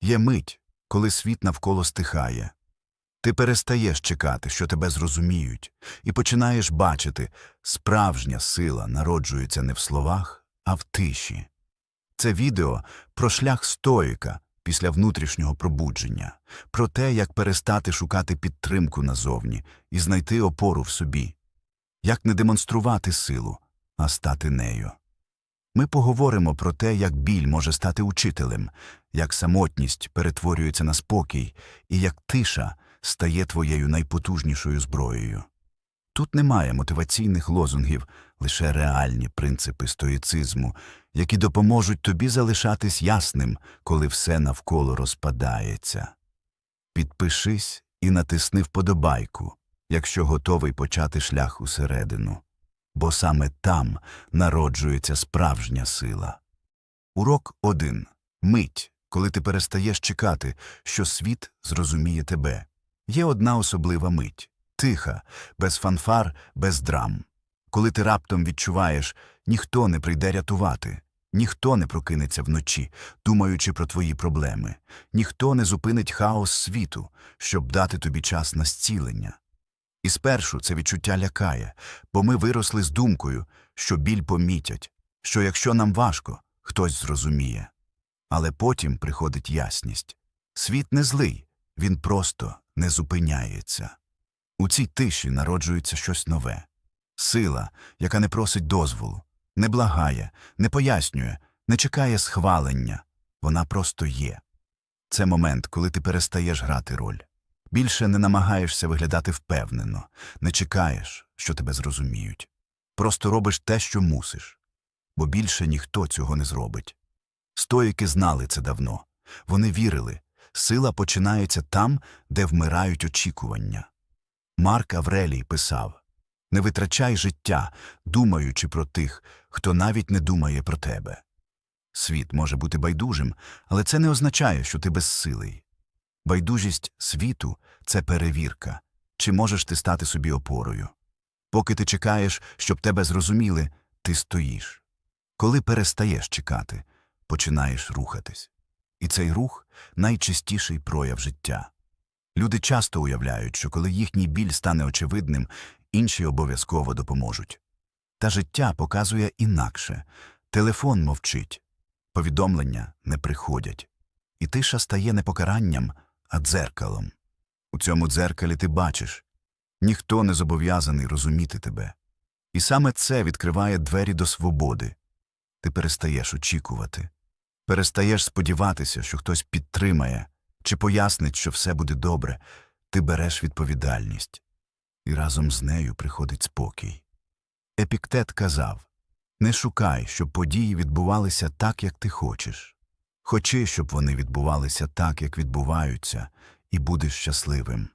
Є мить, коли світ навколо стихає. Ти перестаєш чекати, що тебе зрозуміють, і починаєш бачити, справжня сила народжується не в словах, а в тиші. Це відео про шлях стоїка після внутрішнього пробудження, про те, як перестати шукати підтримку назовні і знайти опору в собі, як не демонструвати силу, а стати нею. Ми поговоримо про те, як біль може стати учителем, як самотність перетворюється на спокій і як тиша стає твоєю найпотужнішою зброєю. Тут немає мотиваційних лозунгів, лише реальні принципи стоїцизму, які допоможуть тобі залишатись ясним, коли все навколо розпадається. Підпишись і натисни вподобайку, якщо готовий почати шлях усередину, бо саме там народжується справжня сила. Урок 1. Мить, коли ти перестаєш чекати, що світ зрозуміє тебе. Є одна особлива мить. Тиха, без фанфар, без драм. Коли ти раптом відчуваєш, ніхто не прийде рятувати, ніхто не прокинеться вночі, думаючи про твої проблеми, ніхто не зупинить хаос світу, щоб дати тобі час на зцілення. І спершу це відчуття лякає, бо ми виросли з думкою, що біль помітять, що якщо нам важко, хтось зрозуміє. Але потім приходить ясність. Світ не злий, він просто не зупиняється. У цій тиші народжується щось нове. Сила, яка не просить дозволу, не благає, не пояснює, не чекає схвалення. Вона просто є. Це момент, коли ти перестаєш грати роль. Більше не намагаєшся виглядати впевнено, не чекаєш, що тебе зрозуміють. Просто робиш те, що мусиш. Бо більше ніхто цього не зробить. Стоїки знали це давно. Вони вірили, сила починається там, де вмирають очікування. Марк Аврелій писав: «Не витрачай життя, думаючи про тих, хто навіть не думає про тебе». Світ може бути байдужим, але це не означає, що ти безсилий. Байдужість світу – це перевірка, чи можеш ти стати собі опорою. Поки ти чекаєш, щоб тебе зрозуміли, ти стоїш. Коли перестаєш чекати, починаєш рухатись. І цей рух – найчистіший прояв життя. Люди часто уявляють, що коли їхній біль стане очевидним, інші обов'язково допоможуть. Та життя показує інакше. Телефон мовчить, повідомлення не приходять. І тиша стає не покаранням, а дзеркалом. У цьому дзеркалі ти бачиш, ніхто не зобов'язаний розуміти тебе. І саме це відкриває двері до свободи. Ти перестаєш очікувати. Перестаєш сподіватися, що хтось підтримає, чи пояснить, що все буде добре. Ти береш відповідальність. І разом з нею приходить спокій. Епіктет казав: «Не шукай, щоб події відбувалися так, як ти хочеш. Хочи, щоб вони відбувалися так, як відбуваються, і будеш щасливим».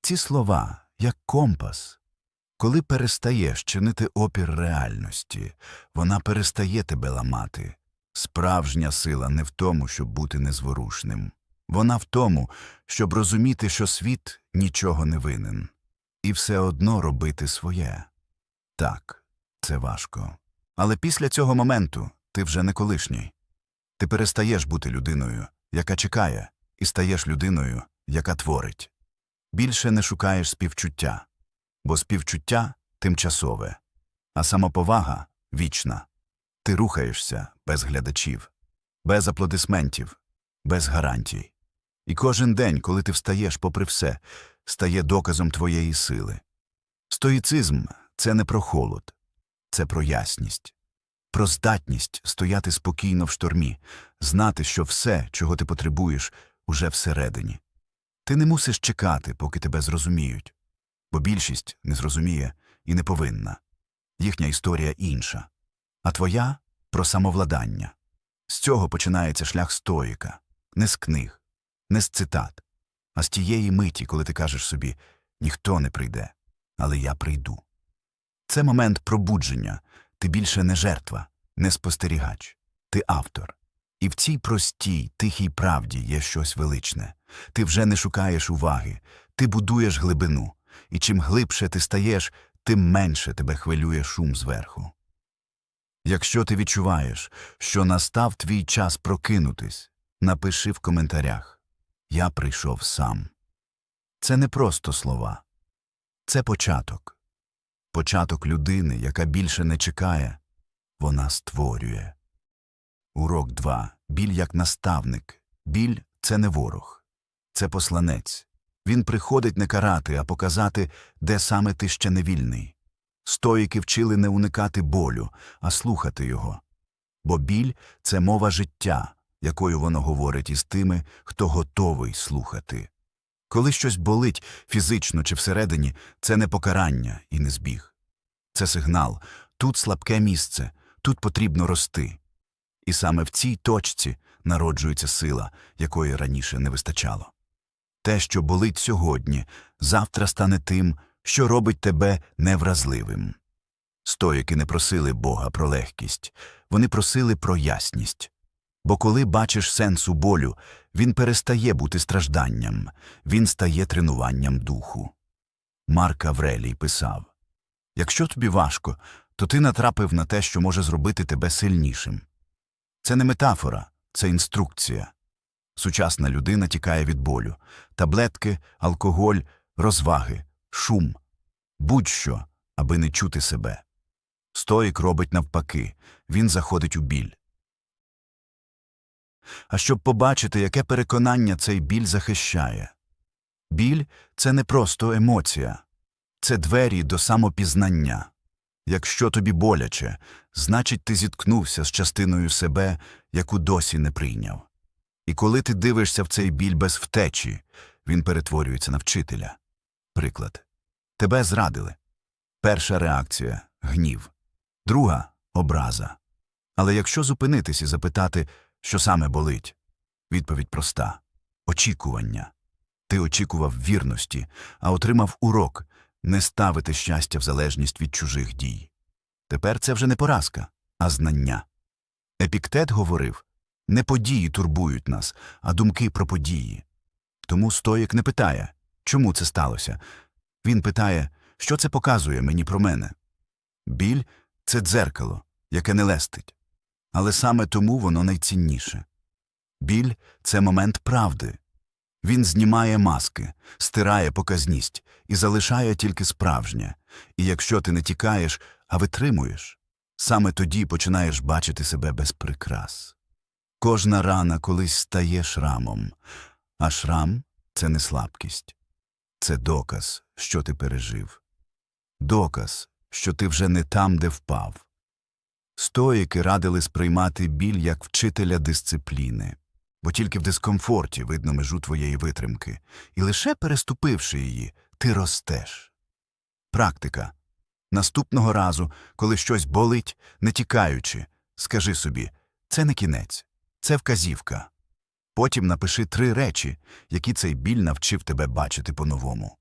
Ці слова, як компас. Коли перестаєш чинити опір реальності, вона перестає тебе ламати. Справжня сила не в тому, щоб бути незворушним. Вона в тому, щоб розуміти, що світ нічого не винен. І все одно робити своє. Так, це важко. Але після цього моменту ти вже не колишній. Ти перестаєш бути людиною, яка чекає, і стаєш людиною, яка творить. Більше не шукаєш співчуття, бо співчуття тимчасове, а самоповага вічна. Ти рухаєшся без глядачів, без аплодисментів, без гарантій. І кожен день, коли ти встаєш попри все, стає доказом твоєї сили. Стоїцизм – це не про холод, це про ясність. Про здатність стояти спокійно в штормі, знати, що все, чого ти потребуєш, уже всередині. Ти не мусиш чекати, поки тебе зрозуміють, бо більшість не зрозуміє і не повинна. Їхня історія інша. А твоя – про самовладання. З цього починається шлях стоїка. Не з книг, не з цитат, а з тієї миті, коли ти кажеш собі: «Ніхто не прийде, але я прийду». Це момент пробудження. Ти більше не жертва, не спостерігач. Ти автор. І в цій простій, тихій правді є щось величне. Ти вже не шукаєш уваги, ти будуєш глибину. І чим глибше ти стаєш, тим менше тебе хвилює шум зверху. Якщо ти відчуваєш, що настав твій час прокинутись, Напиши в коментарях «Я прийшов сам». Це не просто слова. Це початок. Початок людини, яка більше не чекає, вона створює. Урок 2. Біль як наставник. Біль – це не ворог. Це посланець. Він приходить не карати, а показати, де саме ти ще не вільний. Стоїки вчили не уникати болю, а слухати його. Бо біль – це мова життя, якою воно говорить із тими, хто готовий слухати. Коли щось болить фізично чи всередині, це не покарання і не збіг. Це сигнал. Тут слабке місце, тут потрібно рости. І саме в цій точці народжується сила, якої раніше не вистачало. Те, що болить сьогодні, завтра стане тим, що робить тебе невразливим. Стоїки не просили Бога про легкість, вони просили про ясність. Бо коли бачиш сенс у болю, він перестає бути стражданням, він стає тренуванням духу. Марк Аврелій писав: «Якщо тобі важко, то ти натрапив на те, що може зробити тебе сильнішим». Це не метафора, це інструкція. Сучасна людина тікає від болю. Таблетки, алкоголь, розваги, шум. Будь-що, аби не чути себе. Стоїк робить навпаки, він заходить у біль. А щоб побачити, яке переконання цей біль захищає. Біль – це не просто емоція. Це двері до самопізнання. Якщо тобі боляче, значить ти зіткнувся з частиною себе, яку досі не прийняв. І коли ти дивишся в цей біль без втечі, він перетворюється на вчителя. Приклад. Тебе зрадили. Перша реакція – гнів. Друга – образа. Але якщо зупинитись і запитати, що саме болить, відповідь проста – очікування. Ти очікував вірності, а отримав урок – не ставити щастя в залежність від чужих дій. Тепер це вже не поразка, а знання. Епіктет говорив: не події турбують нас, а думки про події. Тому стоїк не питає, чому це сталося. Він питає, що це показує мені про мене. Біль – це дзеркало, яке не лестить. Але саме тому воно найцінніше. Біль – це момент правди. Він знімає маски, стирає показність і залишає тільки справжнє. І якщо ти не тікаєш, а витримуєш, саме тоді починаєш бачити себе без прикрас. Кожна рана колись стає шрамом, а шрам – це не слабкість. Це доказ, що ти пережив. Доказ, що ти вже не там, де впав. Стоїки радили сприймати біль як вчителя дисципліни. Бо тільки в дискомфорті видно межу твоєї витримки. І лише переступивши її, ти ростеш. Практика. Наступного разу, коли щось болить, не тікаючи, скажи собі – це не кінець, це вказівка. Потім напиши 3 речі, які цей біль навчив тебе бачити по-новому.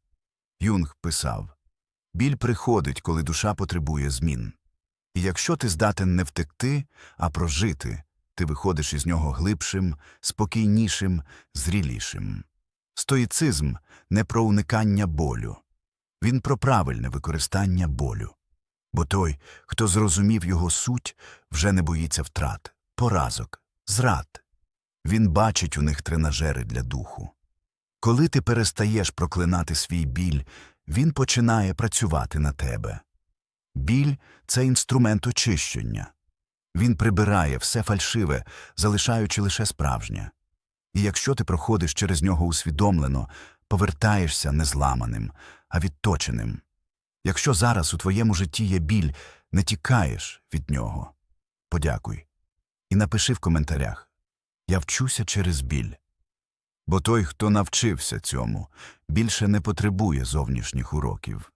Юнг писав: «Біль приходить, коли душа потребує змін. І якщо ти здатен не втекти, а прожити, ти виходиш із нього глибшим, спокійнішим, зрілішим». Стоїцизм не про уникання болю. Він про правильне використання болю. Бо той, хто зрозумів його суть, вже не боїться втрат, поразок, зрад. Він бачить у них тренажери для духу. Коли ти перестаєш проклинати свій біль, він починає працювати на тебе. Біль – це інструмент очищення. Він прибирає все фальшиве, залишаючи лише справжнє. І якщо ти проходиш через нього усвідомлено, повертаєшся не зламаним, а відточеним. Якщо зараз у твоєму житті є біль, не тікаєш від нього. Подякуй. І напиши в коментарях: «Я вчуся через біль». Бо той, хто навчився цьому, більше не потребує зовнішніх уроків.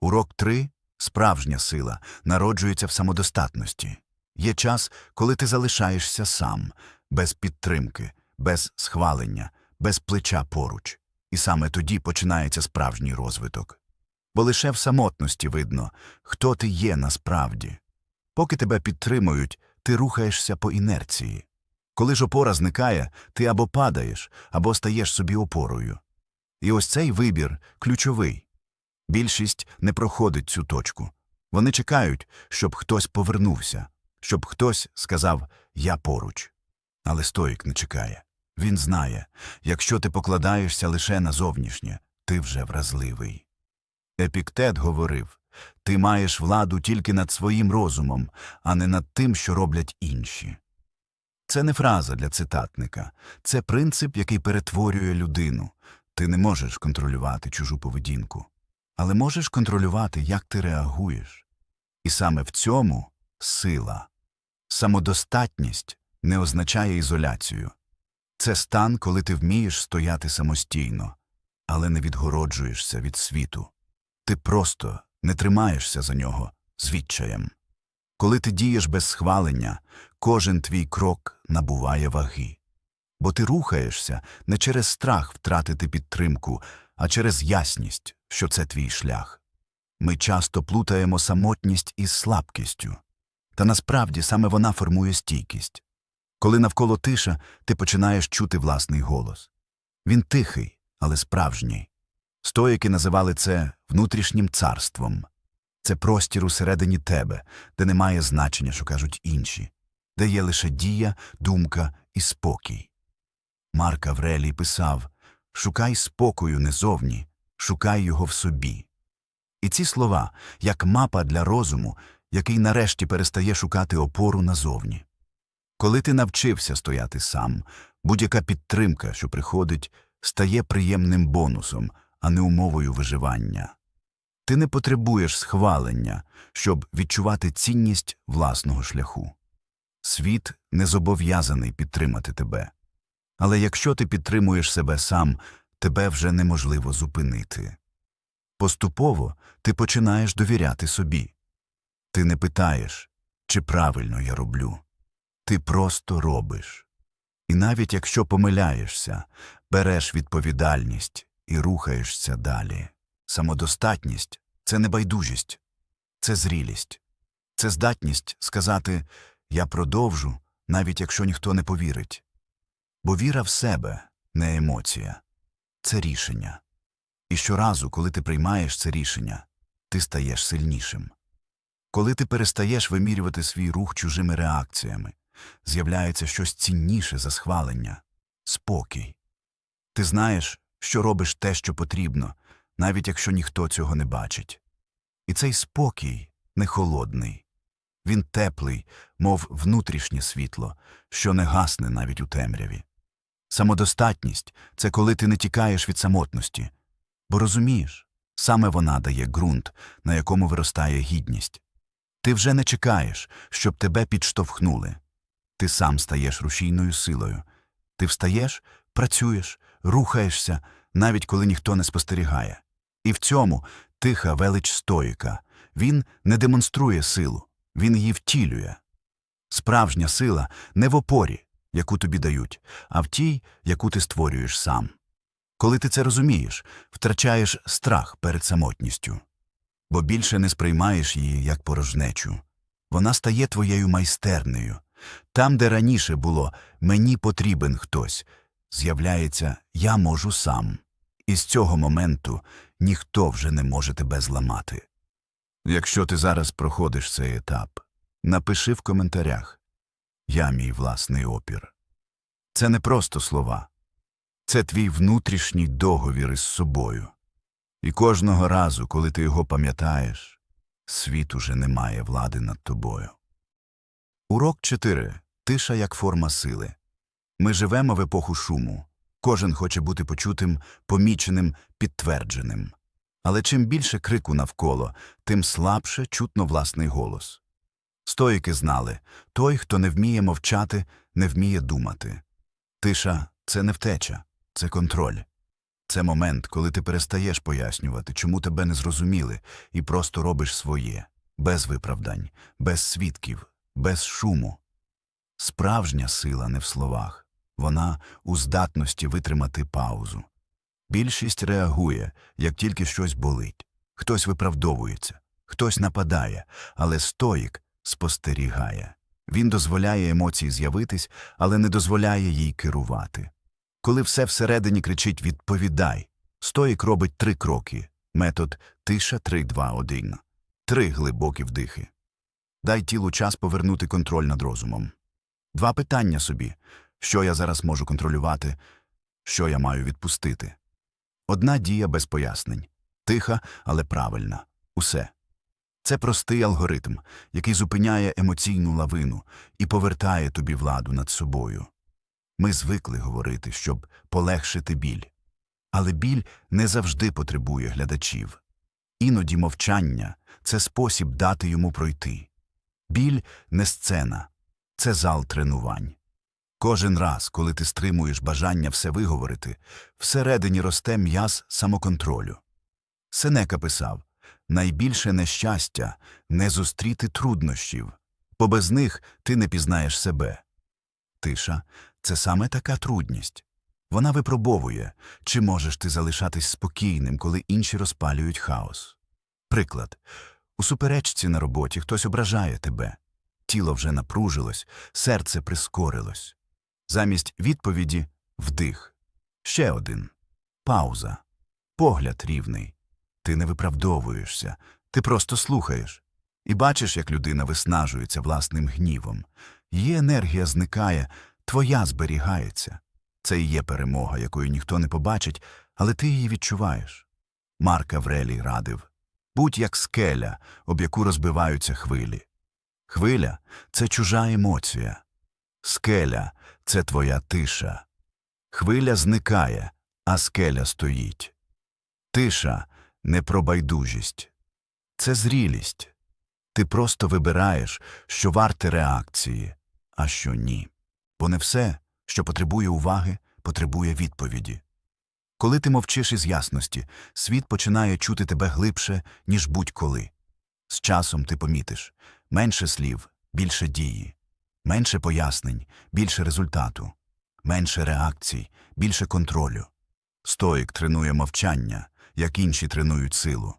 Урок 3. Справжня сила народжується в самодостатності. Є час, коли ти залишаєшся сам, без підтримки, без схвалення, без плеча поруч. І саме тоді починається справжній розвиток. Бо лише в самотності видно, хто ти є насправді. Поки тебе підтримують, ти рухаєшся по інерції. Коли ж опора зникає, ти або падаєш, або стаєш собі опорою. І ось цей вибір ключовий. Більшість не проходить цю точку. Вони чекають, щоб хтось повернувся, щоб хтось сказав «я поруч». Але стоїк не чекає. Він знає, якщо ти покладаєшся лише на зовнішнє, ти вже вразливий. Епіктет говорив, ти маєш владу тільки над своїм розумом, а не над тим, що роблять інші. Це не фраза для цитатника, це принцип, який перетворює людину. Ти не можеш контролювати чужу поведінку, але можеш контролювати, як ти реагуєш. І саме в цьому сила. Самодостатність не означає ізоляцію. Це стан, коли ти вмієш стояти самостійно, але не відгороджуєшся від світу. Ти просто не тримаєшся за нього з відчаєм. Коли ти дієш без схвалення, кожен твій крок набуває ваги. Бо ти рухаєшся не через страх втратити підтримку, а через ясність, що це твій шлях. Ми часто плутаємо самотність із слабкістю. Та насправді саме вона формує стійкість. Коли навколо тиша, ти починаєш чути власний голос. Він тихий, але справжній. Стоїки називали це внутрішнім царством. Це простір усередині тебе, де немає значення, що кажуть інші, де є лише дія, думка і спокій. Марк Аврелій писав: «Шукай спокою не зовні, шукай його в собі». І ці слова, як мапа для розуму, який нарешті перестає шукати опору назовні. Коли ти навчився стояти сам, будь-яка підтримка, що приходить, стає приємним бонусом, а не умовою виживання. Ти не потребуєш схвалення, щоб відчувати цінність власного шляху. Світ не зобов'язаний підтримати тебе. Але якщо ти підтримуєш себе сам, тебе вже неможливо зупинити. Поступово ти починаєш довіряти собі. Ти не питаєш, чи правильно я роблю. Ти просто робиш. І навіть якщо помиляєшся, береш відповідальність і рухаєшся далі. Самодостатність – це не байдужість, це зрілість. Це здатність сказати «я продовжу», навіть якщо ніхто не повірить. Бо віра в себе – не емоція. Це рішення. І щоразу, коли ти приймаєш це рішення, ти стаєш сильнішим. Коли ти перестаєш вимірювати свій рух чужими реакціями, з'являється щось цінніше за схвалення – спокій. Ти знаєш, що робиш те, що потрібно, навіть якщо ніхто цього не бачить. І цей спокій не холодний. Він теплий, мов внутрішнє світло, що не гасне навіть у темряві. Самодостатність – це коли ти не тікаєш від самотності. Бо розумієш, саме вона дає ґрунт, на якому виростає гідність. Ти вже не чекаєш, щоб тебе підштовхнули. Ти сам стаєш рушійною силою. Ти встаєш, працюєш, рухаєшся, навіть коли ніхто не спостерігає. І в цьому тиха велич стоїка. Він не демонструє силу, він її втілює. Справжня сила не в опорі, яку тобі дають, а в тій, яку ти створюєш сам. Коли ти це розумієш, втрачаєш страх перед самотністю. Бо більше не сприймаєш її як порожнечу. Вона стає твоєю майстернею. Там, де раніше було «мені потрібен хтось», з'являється «я можу сам». І з цього моменту ніхто вже не може тебе зламати. Якщо ти зараз проходиш цей етап, напиши в коментарях «Я мій власний опір». Це не просто слова. Це твій внутрішній договір із собою. І кожного разу, коли ти його пам'ятаєш, світ уже не має влади над тобою. Урок 4. Тиша як форма сили. Ми живемо в епоху шуму. Кожен хоче бути почутим, поміченим, підтвердженим. Але чим більше крику навколо, тим слабше чутно власний голос. Стоїки знали, той, хто не вміє мовчати, не вміє думати. Тиша – це не втеча, це контроль. Це момент, коли ти перестаєш пояснювати, чому тебе не зрозуміли, і просто робиш своє, без виправдань, без свідків, без шуму. Справжня сила не в словах. Вона у здатності витримати паузу. Більшість реагує, як тільки щось болить. Хтось виправдовується, хтось нападає, але стоїк спостерігає. Він дозволяє емоції з'явитись, але не дозволяє їй керувати. Коли все всередині кричить «відповідай», стоїк робить 3 кроки. Метод «тиша 3-2-1». 3 глибокі вдихи. Дай тілу час повернути контроль над розумом. 2 питання собі. Що я зараз можу контролювати, що я маю відпустити. Одна дія без пояснень. Тиха, але правильна. Усе. Це простий алгоритм, який зупиняє емоційну лавину і повертає тобі владу над собою. Ми звикли говорити, щоб полегшити біль. Але біль не завжди потребує глядачів. Іноді мовчання – це спосіб дати йому пройти. Біль – не сцена, це зал тренувань. Кожен раз, коли ти стримуєш бажання все виговорити, всередині росте м'яз самоконтролю. Сенека писав: «Найбільше нещастя – не зустріти труднощів, бо без них ти не пізнаєш себе». Тиша – це саме така трудність. Вона випробовує, чи можеш ти залишатись спокійним, коли інші розпалюють хаос. Приклад. У суперечці на роботі хтось ображає тебе. Тіло вже напружилось, серце прискорилось. Замість відповіді – вдих. Ще один. Пауза. Погляд рівний. Ти не виправдовуєшся, ти просто слухаєш. І бачиш, як людина виснажується власним гнівом. Її енергія зникає, твоя зберігається. Це і є перемога, якої ніхто не побачить, але ти її відчуваєш. Марк Аврелій радив: будь як скеля, об яку розбиваються хвилі. Хвиля – це чужа емоція. Скеля – це твоя тиша. Хвиля зникає, а скеля стоїть. Тиша – не про байдужість. Це зрілість. Ти просто вибираєш, що варте реакції, а що ні. Бо не все, що потребує уваги, потребує відповіді. Коли ти мовчиш із ясності, світ починає чути тебе глибше, ніж будь-коли. З часом ти помітиш – менше слів, більше дії. Менше пояснень, більше результату. Менше реакцій, більше контролю. Стоїк тренує мовчання, як інші тренують силу.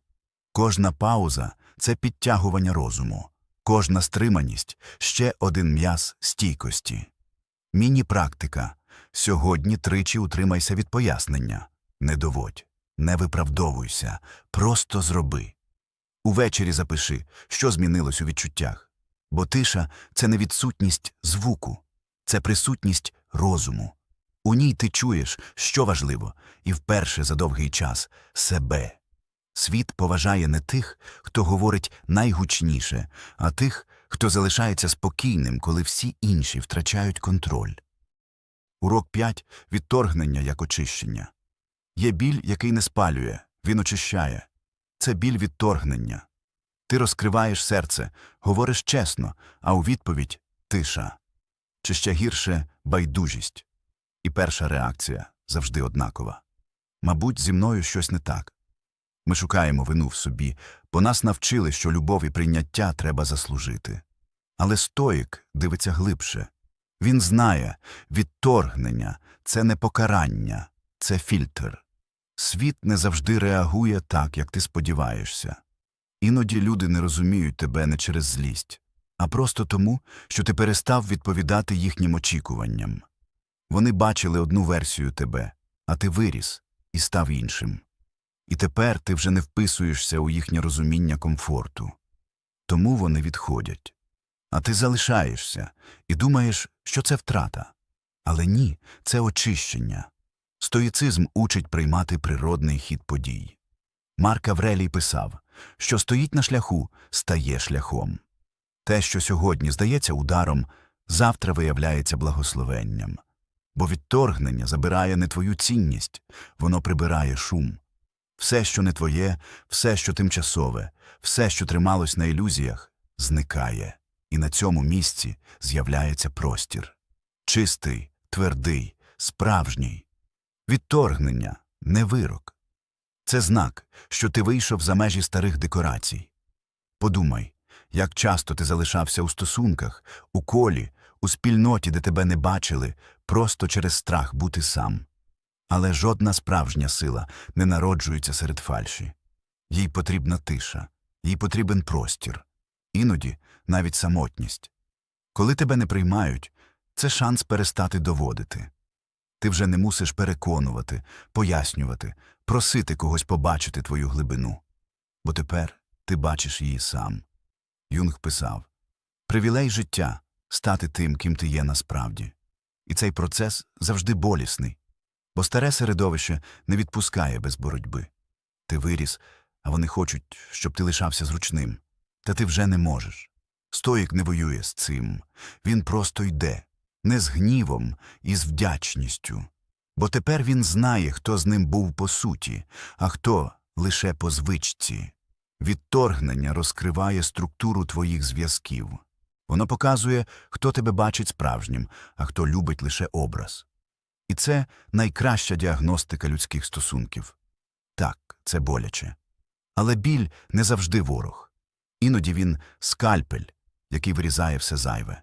Кожна пауза – це підтягування розуму. Кожна стриманість – ще один м'яз стійкості. Міні-практика. Сьогодні тричі утримайся від пояснення. Не доводь, не виправдовуйся, просто зроби. Увечері запиши, що змінилось у відчуттях. Бо тиша – це не відсутність звуку, це присутність розуму. У ній ти чуєш, що важливо, і вперше за довгий час – себе. Світ поважає не тих, хто говорить найгучніше, а тих, хто залишається спокійним, коли всі інші втрачають контроль. Урок 5. Відторгнення як очищення. Є біль, який не спалює, він очищає. Це біль відторгнення. Ти розкриваєш серце, говориш чесно, а у відповідь – тиша. Чи ще гірше – байдужість. І перша реакція завжди однакова. Мабуть, зі мною щось не так. Ми шукаємо вину в собі, бо нас навчили, що любов і прийняття треба заслужити. Але стоїк дивиться глибше. Він знає, відторгнення – це не покарання, це фільтр. Світ не завжди реагує так, як ти сподіваєшся. Іноді люди не розуміють тебе не через злість, а просто тому, що ти перестав відповідати їхнім очікуванням. Вони бачили одну версію тебе, а ти виріс і став іншим. І тепер ти вже не вписуєшся у їхнє розуміння комфорту. Тому вони відходять. А ти залишаєшся і думаєш, що це втрата. Але ні, це очищення. Стоїцизм учить приймати природний хід подій. Марк Аврелій писав, що стоїть на шляху, стає шляхом. Те, що сьогодні здається ударом, завтра виявляється благословенням. Бо відторгнення забирає не твою цінність, воно прибирає шум. Все, що не твоє, все, що тимчасове, все, що трималось на ілюзіях, зникає. І на цьому місці з'являється простір. Чистий, твердий, справжній. Відторгнення – не вирок. Це знак, що ти вийшов за межі старих декорацій. Подумай, як часто ти залишався у стосунках, у колі, у спільноті, де тебе не бачили, просто через страх бути сам. Але жодна справжня сила не народжується серед фальші. Їй потрібна тиша, їй потрібен простір. Іноді навіть самотність. Коли тебе не приймають, це шанс перестати доводити. Ти вже не мусиш переконувати, пояснювати, просити когось побачити твою глибину. Бо тепер ти бачиш її сам. Юнг писав: «Привілей життя – стати тим, ким ти є насправді». І цей процес завжди болісний, бо старе середовище не відпускає без боротьби. Ти виріс, а вони хочуть, щоб ти лишався зручним. Та ти вже не можеш. Стоїк не воює з цим. Він просто йде. Не з гнівом і з вдячністю. Бо тепер він знає, хто з ним був по суті, а хто лише по звичці. Відторгнення розкриває структуру твоїх зв'язків. Воно показує, хто тебе бачить справжнім, а хто любить лише образ. І це найкраща діагностика людських стосунків. Так, це боляче. Але біль не завжди ворог. Іноді він скальпель, який вирізає все зайве.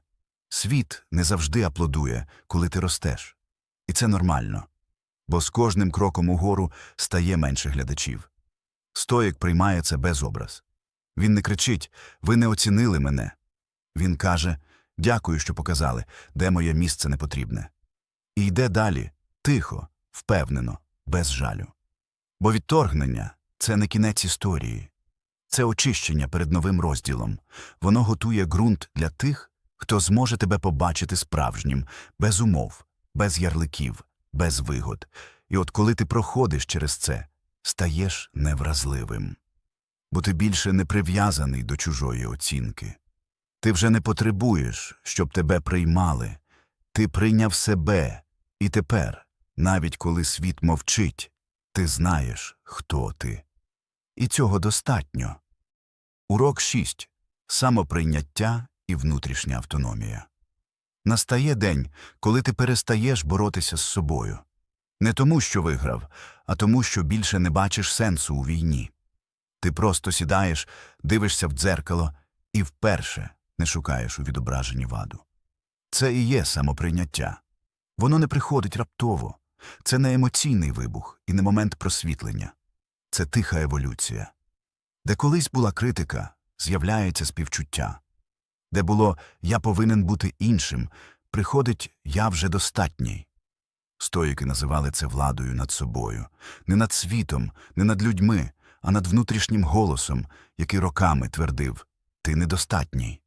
Світ не завжди аплодує, коли ти ростеш. І це нормально. Бо з кожним кроком угору стає менше глядачів. Стоїк приймає це без образ. Він не кричить «Ви не оцінили мене». Він каже «Дякую, що показали, де моє місце непотрібне». І йде далі, тихо, впевнено, без жалю. Бо відторгнення – це не кінець історії. Це очищення перед новим розділом. Воно готує ґрунт для тих, хто зможе тебе побачити справжнім, без умов, без ярликів, без вигод. І от коли ти проходиш через це, стаєш невразливим. Бо ти більше не прив'язаний до чужої оцінки. Ти вже не потребуєш, щоб тебе приймали. Ти прийняв себе. І тепер, навіть коли світ мовчить, ти знаєш, хто ти. І цього достатньо. Урок 6. Самоприйняття і внутрішня автономія. Настає день, коли ти перестаєш боротися з собою. Не тому, що виграв, а тому, що більше не бачиш сенсу у війні. Ти просто сідаєш, дивишся в дзеркало і вперше не шукаєш у відображенні ваду. Це і є самоприйняття. Воно не приходить раптово. Це не емоційний вибух і не момент просвітлення. Це тиха еволюція. Де колись була критика, з'являється співчуття. Де було «я повинен бути іншим», приходить «я вже достатній». Стоїки називали це владою над собою. Не над світом, не над людьми, а над внутрішнім голосом, який роками твердив «ти недостатній».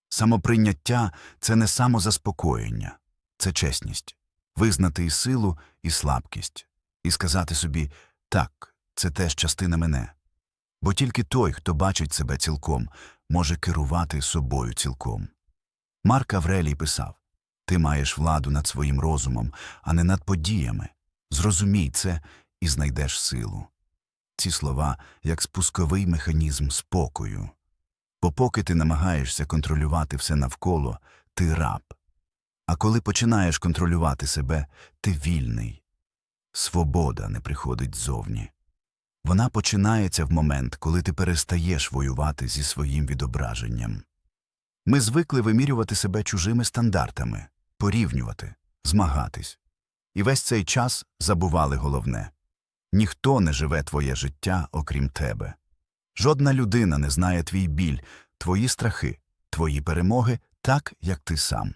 Самоприйняття – це не самозаспокоєння, це чесність. Визнати і силу, і слабкість. І сказати собі «так, це теж частина мене». Бо тільки той, хто бачить себе цілком, може керувати собою цілком. Марк Аврелій писав «Ти маєш владу над своїм розумом, а не над подіями. Зрозумій це і знайдеш силу». Ці слова як спусковий механізм спокою. Бо поки ти намагаєшся контролювати все навколо, ти раб. А коли починаєш контролювати себе, ти вільний. Свобода не приходить ззовні. Вона починається в момент, коли ти перестаєш воювати зі своїм відображенням. Ми звикли вимірювати себе чужими стандартами, порівнювати, змагатись. І весь цей час забували головне. Ніхто не живе твоє життя, окрім тебе. Жодна людина не знає твій біль, твої страхи, твої перемоги так, як ти сам.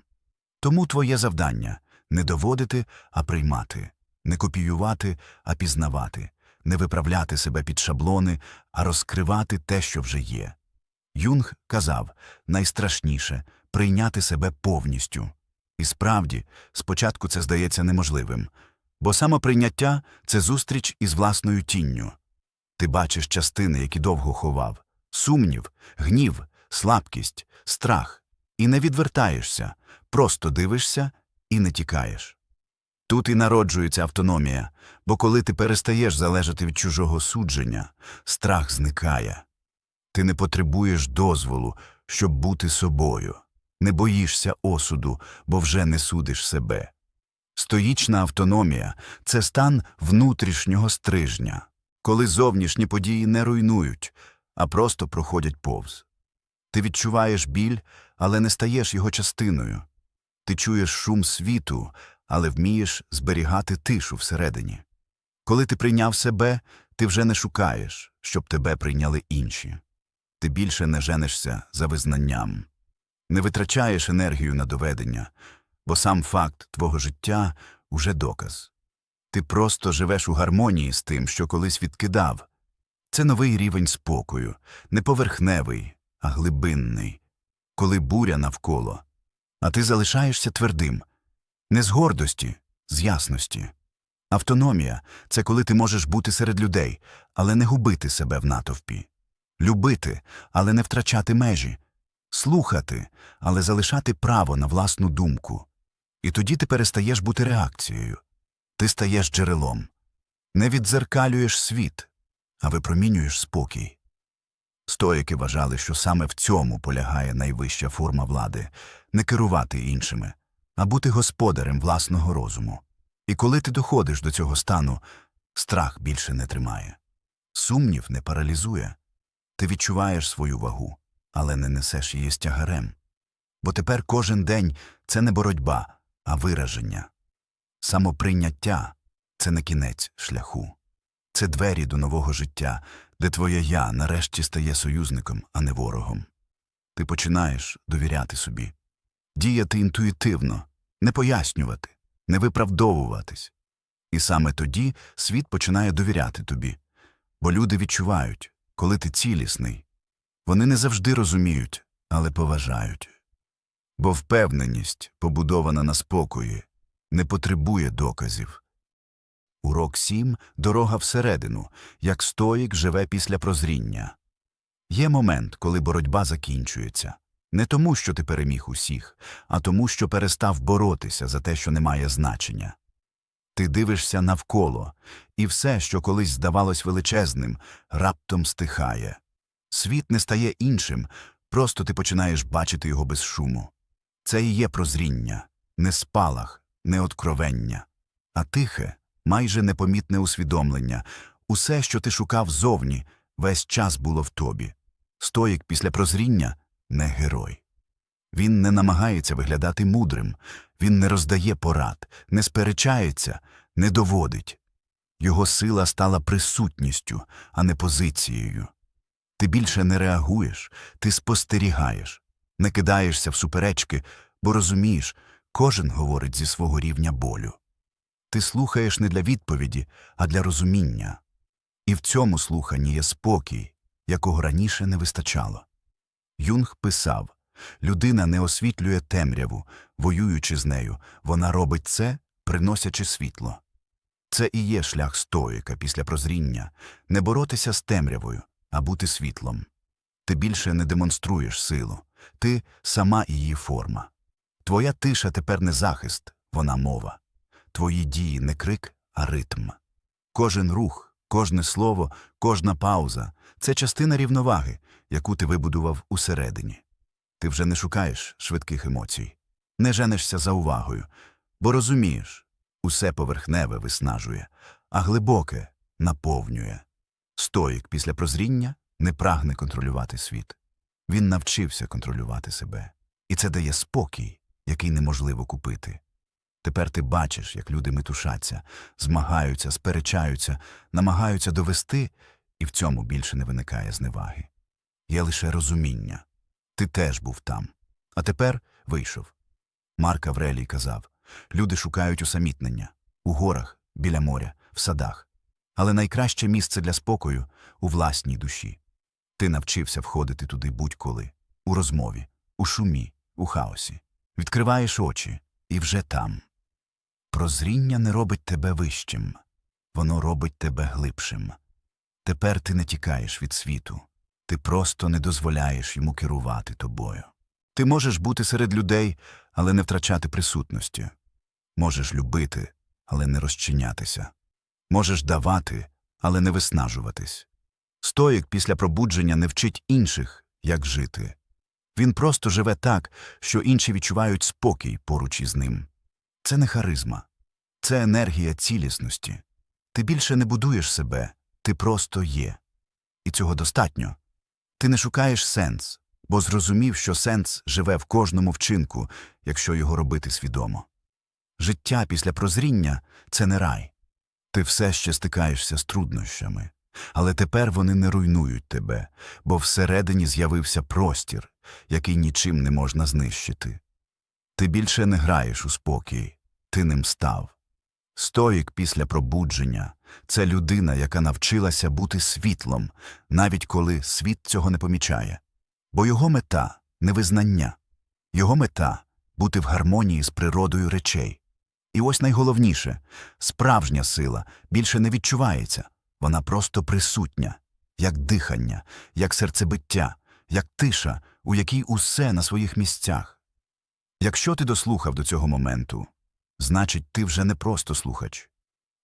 Тому твоє завдання – не доводити, а приймати, не копіювати, а пізнавати, не виправляти себе під шаблони, а розкривати те, що вже є. Юнг казав, найстрашніше – прийняти себе повністю. І справді, спочатку це здається неможливим, бо самоприйняття – це зустріч із власною тінню. Ти бачиш частини, які довго ховав – сумнів, гнів, слабкість, страх. І не відвертаєшся, просто дивишся і не тікаєш. Тут і народжується автономія, бо коли ти перестаєш залежати від чужого судження, страх зникає. Ти не потребуєш дозволу, щоб бути собою. Не боїшся осуду, бо вже не судиш себе. Стоїчна автономія – це стан внутрішнього стрижня, коли зовнішні події не руйнують, а просто проходять повз. Ти відчуваєш біль, але не стаєш його частиною. Ти чуєш шум світу, але вмієш зберігати тишу всередині. Коли ти прийняв себе, ти вже не шукаєш, щоб тебе прийняли інші. Ти більше не женишся за визнанням. Не витрачаєш енергію на доведення, бо сам факт твого життя – уже доказ. Ти просто живеш у гармонії з тим, що колись відкидав. Це новий рівень спокою, не поверхневий, а глибинний. Коли буря навколо, а ти залишаєшся твердим. Не з гордості, з ясності. Автономія – це коли ти можеш бути серед людей, але не губити себе в натовпі. Любити, але не втрачати межі. Слухати, але залишати право на власну думку. І тоді ти перестаєш бути реакцією. Ти стаєш джерелом. Не віддзеркалюєш світ, а випромінюєш спокій. Стоїки вважали, що саме в цьому полягає найвища форма влади – не керувати іншими, а бути господарем власного розуму. І коли ти доходиш до цього стану, страх більше не тримає. Сумнів не паралізує. Ти відчуваєш свою вагу, але не несеш її з тягарем. Бо тепер кожен день – це не боротьба, а вираження. Самоприйняття – це не кінець шляху. Це двері до нового життя, де твоє «я» нарешті стає союзником, а не ворогом. Ти починаєш довіряти собі. Діяти інтуїтивно, не пояснювати, не виправдовуватись. І саме тоді світ починає довіряти тобі. Бо люди відчувають, коли ти цілісний. Вони не завжди розуміють, але поважають. Бо впевненість, побудована на спокої, не потребує доказів. Урок 7 – дорога всередину, як стоїк живе після прозріння. Є момент, коли боротьба закінчується. Не тому, що ти переміг усіх, а тому, що перестав боротися за те, що не має значення. Ти дивишся навколо, і все, що колись здавалось величезним, раптом стихає. Світ не стає іншим, просто ти починаєш бачити його без шуму. Це і є прозріння, не спалах, не откровення, а тихе, майже непомітне усвідомлення. Усе, що ти шукав зовні, весь час було в тобі. Стоїк після прозріння – не герой. Він не намагається виглядати мудрим, він не роздає порад, не сперечається, не доводить. Його сила стала присутністю, а не позицією. Ти більше не реагуєш, ти спостерігаєш, не кидаєшся в суперечки, бо розумієш, кожен говорить зі свого рівня болю. Ти слухаєш не для відповіді, а для розуміння. І в цьому слуханні є спокій, якого раніше не вистачало. Юнг писав, людина не освітлює темряву, воюючи з нею, вона робить це, приносячи світло. Це і є шлях стоїка після прозріння – не боротися з темрявою, а бути світлом. Ти більше не демонструєш силу, ти – сама її форма. Твоя тиша тепер не захист, вона мова. Твої дії не крик, а ритм. Кожен рух, кожне слово, кожна пауза – це частина рівноваги, яку ти вибудував усередині. Ти вже не шукаєш швидких емоцій, не женешся за увагою, бо розумієш, усе поверхневе виснажує, а глибоке наповнює. Стоїк після прозріння не прагне контролювати світ. Він навчився контролювати себе. І це дає спокій, який неможливо купити. Тепер ти бачиш, як люди метушаться, змагаються, сперечаються, намагаються довести, і в цьому більше не виникає зневаги. Є лише розуміння. Ти теж був там. А тепер вийшов. Марк Аврелій казав, люди шукають усамітнення. У горах, біля моря, в садах. Але найкраще місце для спокою – у власній душі. Ти навчився входити туди будь-коли. У розмові, у шумі, у хаосі. Відкриваєш очі – і вже там. Прозріння не робить тебе вищим. Воно робить тебе глибшим. Тепер ти не тікаєш від світу. Ти просто не дозволяєш йому керувати тобою. Ти можеш бути серед людей, але не втрачати присутності. Можеш любити, але не розчинятися. Можеш давати, але не виснажуватись. Стоїк після пробудження не вчить інших, як жити. Він просто живе так, що інші відчувають спокій поруч із ним. Це не харизма. Це енергія цілісності. Ти більше не будуєш себе, ти просто є. І цього достатньо. Ти не шукаєш сенс, бо зрозумів, що сенс живе в кожному вчинку, якщо його робити свідомо. Життя після прозріння – це не рай. Ти все ще стикаєшся з труднощами. Але тепер вони не руйнують тебе, бо всередині з'явився простір, який нічим не можна знищити. Ти більше не граєш у спокій, ти ним став. Стоїк після пробудження – це людина, яка навчилася бути світлом, навіть коли світ цього не помічає. Бо його мета – не визнання. Його мета – бути в гармонії з природою речей. І ось найголовніше – справжня сила більше не відчувається, вона просто присутня, як дихання, як серцебиття, як тиша, у якій усе на своїх місцях. Якщо ти дослухав до цього моменту, значить, ти вже не просто слухач.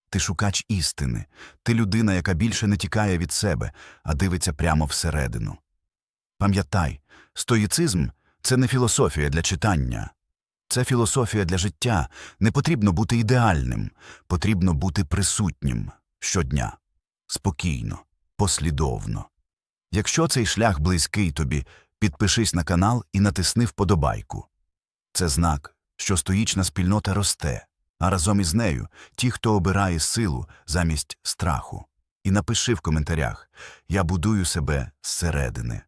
Ти шукач істини, ти людина, яка більше не тікає від себе, а дивиться прямо всередину. Пам'ятай, стоїцизм – це не філософія для читання. Це філософія для життя. Не потрібно бути ідеальним, потрібно бути присутнім щодня, спокійно, послідовно. Якщо цей шлях близький тобі, підпишись на канал і натисни вподобайку. Це знак, що стоїчна спільнота росте, а разом із нею ті, хто обирає силу замість страху. І напиши в коментарях «Я будую себе зсередини».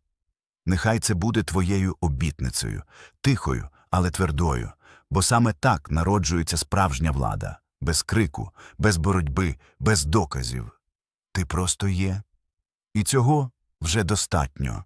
Нехай це буде твоєю обітницею, тихою, але твердою, бо саме так народжується справжня влада, без крику, без боротьби, без доказів. Ти просто є. І цього вже достатньо.